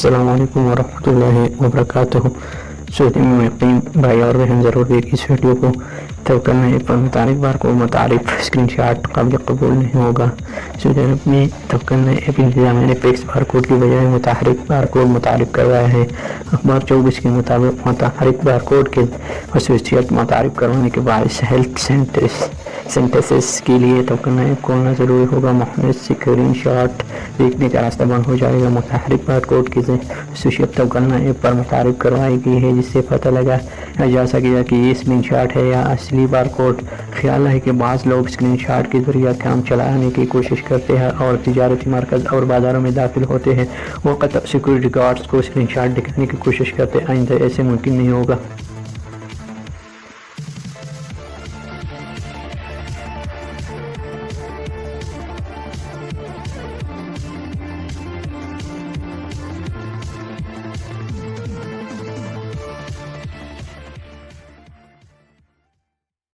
अस्सलाम वालेकुम वरहमतुल्लाहि वबरकातुहू। सऊदी में मुक़ीम भाई और बहन ज़रूर देखिए इस वीडियो को। तब करना है पर मुतारिफ बार को मुतारिफ स्क्रीन शॉट काबिल कबूल नहीं होगा। सऊदी अरब में तब करना है इंतजामिया ने फिक्स बार कोड की बजाय मुताहरिक बार कोड मुतारिफ करवाया है। अखबार 24 के मुताबिक मुताहरिक बार कोड के खसूसियत मुतारिफ करवाने के बाद हेल्थ सेंटेंसेस के लिए तब करना है खोलना ज़रूरी होगा। मुहम्मद स्क्रीन शॉट देखने का रास्ता बंद हो जाएगा। मुताहरिक बार कोड की खसूसियत तब करना ऐप पर मुतारिफ करवाई गई है, जिससे पता लगाया जा सकेगा कि ये स्क्रीन शॉट है या असली बार कोड। ख्याल है कि बाज़ लोग स्क्रीन शॉट के जरिए काम चलाने की कोशिश करते हैं और तिजारती मरकज़ और बाज़ारों में दाखिल होते हैं। वक़्त सिक्योरिटी गार्ड्स को स्क्रीन शॉट दिखाने की कोशिश करते हैं। आइंदा ऐसे मुमकिन नहीं होगा।